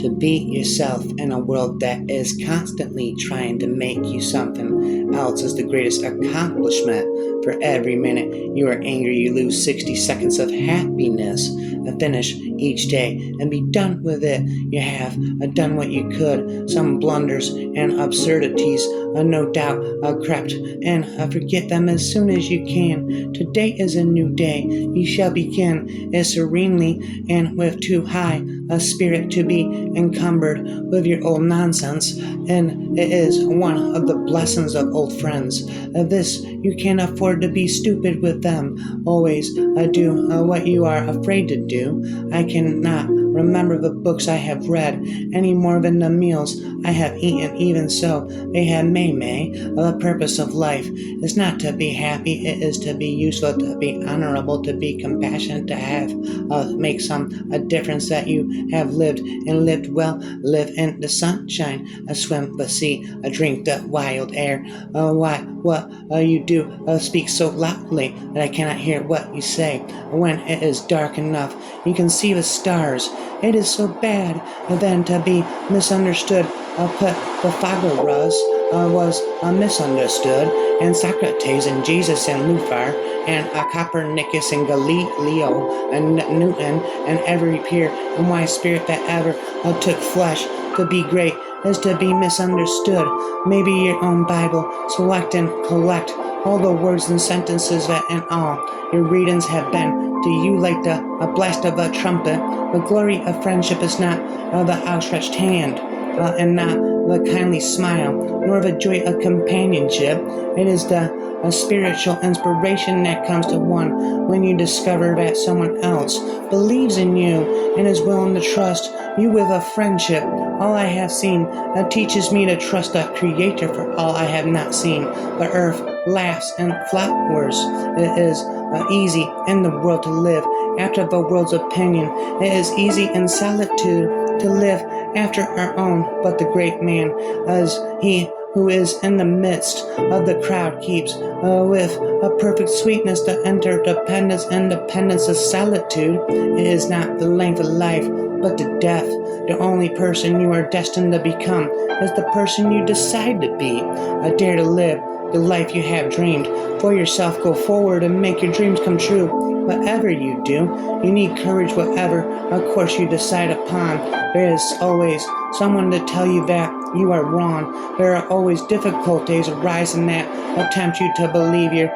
to be yourself in a world that is constantly trying to make you something else is the greatest accomplishment. For every minute you are angry, you lose 60 seconds of happiness. Finish each day and be done with it. You have done what you could. Some blunders and absurdities, no doubt, crept in. Forget them as soon as you can. Today is a new day. You shall begin serenely and with too high a spirit to be encumbered with your old nonsense. And it is one of the blessings of old friends. This you can't afford to be stupid with them. Always do what you are afraid to do. I cannot remember the books I have read any more than the meals I have eaten. Even so, they have May. The purpose of life is not to be happy, it is to be useful, to be honorable, to be compassionate, to have make a difference that you have lived and lived well. Live in the sunshine, swim the sea, drink the wild air. What you do speak so loudly that I cannot hear what you say. When it is dark enough, you can see the stars. It is so bad then to be misunderstood. Pythagoras was misunderstood, and Socrates and Jesus and Luther and Copernicus and Galileo and Newton and every pure and wise spirit that ever took flesh. To be great is to be misunderstood. Maybe your own Bible, select and collect all the words and sentences that in all your readings have been to you like the blast of a trumpet. The glory of friendship is not the outstretched hand, and not the kindly smile, nor the joy of companionship. It is the spiritual inspiration that comes to one when you discover that someone else believes in you and is willing to trust you with a friendship. All I have seen teaches me to trust the Creator, for all I have not seen. The earth laughs and flowers. It is easy in the world to live after the world's opinion. It is easy in solitude to live after our own, but the great man is he who is in the midst of the crowd keeps with a perfect sweetness the interdependence independence of solitude. It is not the length of life, but the death. The only person you are destined to become is the person you decide to be. Dare to live the life you have dreamed for yourself. Go forward and make your dreams come true. Whatever you do, you need courage. Whatever course you decide upon, there is always someone to tell you that you are wrong. There are always difficulties arising that attempt you to believe your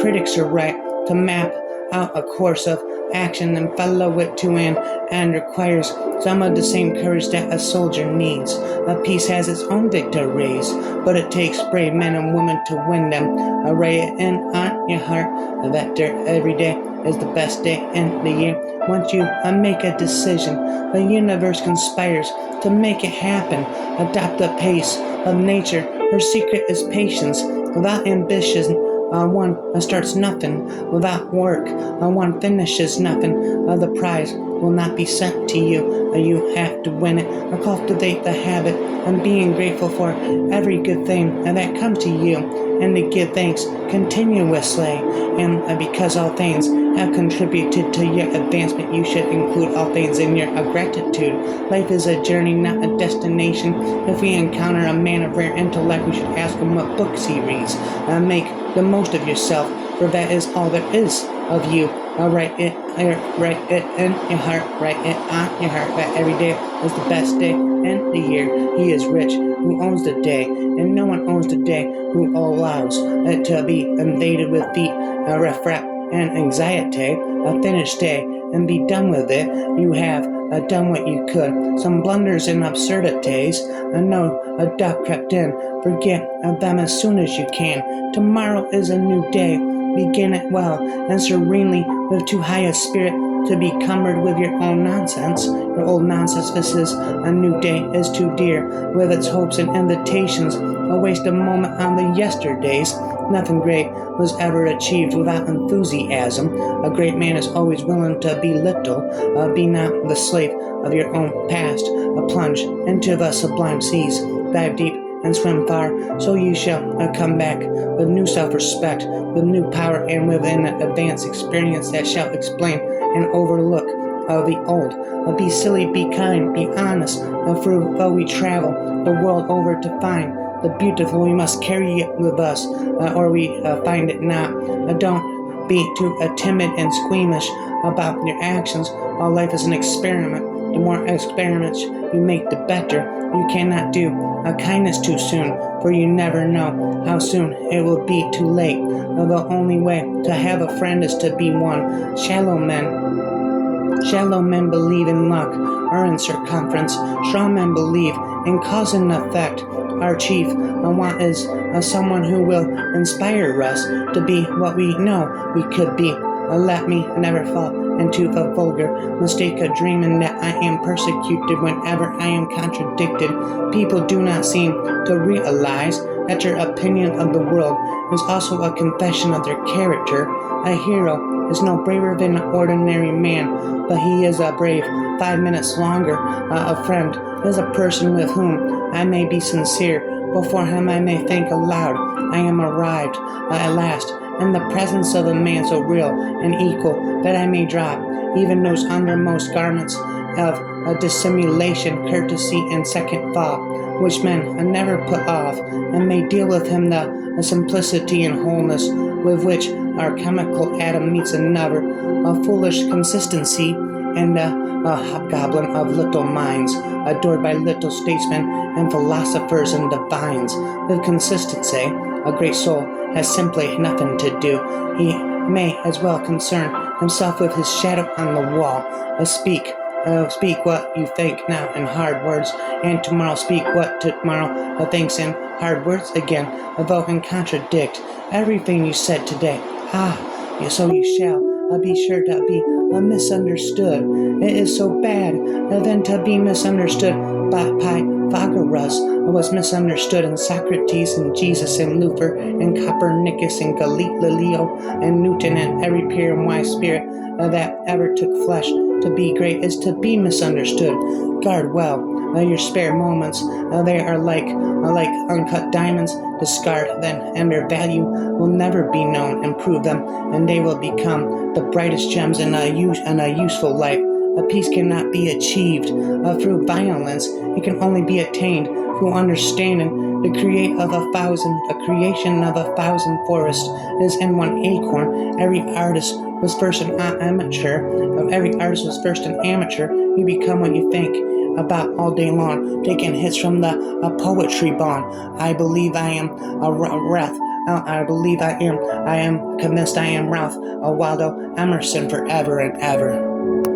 critics are right. To map out a course of action and follow it to an end requires some of the same courage that a soldier needs. A peace has its own victories, but it takes brave men and women to win them. Write it in on your heart that every day is the best day in the year. Once you make a decision, the universe conspires to make it happen. Adopt the pace of nature. Her secret is patience. Without ambition, one starts nothing. Without work, one finishes nothing. The prize will not be sent to you. You have to win it. Cultivate the habit of being grateful for every good thing that comes to you, and to give thanks continuously. And because all things have contributed to your advancement, you should include all things in your gratitude. Life is a journey, not a destination. If we encounter a man of rare intellect, we should ask him what books he reads. Make the most of yourself, for that is all there is of you. Write it in your heart, write it on your heart, that every day is the best day in the year. He is rich who owns the day, and no one owns the day who allows it to be invaded with feet, refract, and anxiety. Finish day and be done with it. You have done what you could. Some blunders and absurdities, a doubt crept in. Forget them as soon as you can. Tomorrow is a new day. Begin it well and serenely, with too high a spirit to be cumbered with your own nonsense. Your old nonsense. This is a new day is too dear, with its hopes and invitations. A waste of moment on the yesterdays. Nothing great was ever achieved without enthusiasm. A great man is always willing to be little. Be not the slave of your own past. Plunge into the sublime seas. Dive deep and swim far, so you shall come back with new self-respect, with new power, and with an advanced experience that shall explain and overlook of the old. Be silly, be kind, be honest. Through though we travel the world over to find the beautiful, we must carry it with us, or we find it not. Don't be too timid and squeamish about your actions. All life is an experiment. The more experiments you make, the better. You cannot do a kindness too soon, for you never know how soon it will be too late. The only way to have a friend is to be one. Shallow men believe in luck or in circumference. Strong men believe in cause and effect. Our chief want is someone who will inspire us to be what we know we could be. Let me never fall into the vulgar mistake of dreaming that I am persecuted whenever I am contradicted. People do not seem to realize that your opinion of the world is also a confession of their character. A hero is no braver than an ordinary man, but he is a brave 5 minutes longer. A friend is a person with whom I may be sincere, before whom I may think aloud. I am arrived at last in the presence of a man so real and equal that I may drop even those undermost garments of dissimulation, courtesy, and second thought, which men never put off, and may deal with him the simplicity and wholeness with which our chemical atom meets another, a foolish consistency, and a hobgoblin of little minds, adored by little statesmen and philosophers and divines. With consistency, a great soul has simply nothing to do. He may as well concern himself with his shadow on the wall. Speak what you think now in hard words, and tomorrow speak what tomorrow thinks in hard words again. Vote and contradict everything you said today. So you shall be sure to be misunderstood. It is so bad then to be misunderstood. Pythagoras was misunderstood, and Socrates, and Jesus, and Luther, and Copernicus, and Galileo, and Newton, and every pure and wise spirit that ever took flesh. To be great is to be misunderstood. Guard well your spare moments. They are like uncut diamonds. Discard them, and their value will never be known. Improve them, and they will become the brightest gems in a useful life. A peace cannot be achieved through violence. It can only be attained through understanding. The creation of a thousand forests is in one acorn. Every artist was first an amateur. You become what you think about all day long, taking hits from the poetry bond. I believe I am Ralph. I am convinced I am Ralph Waldo Emerson forever and ever.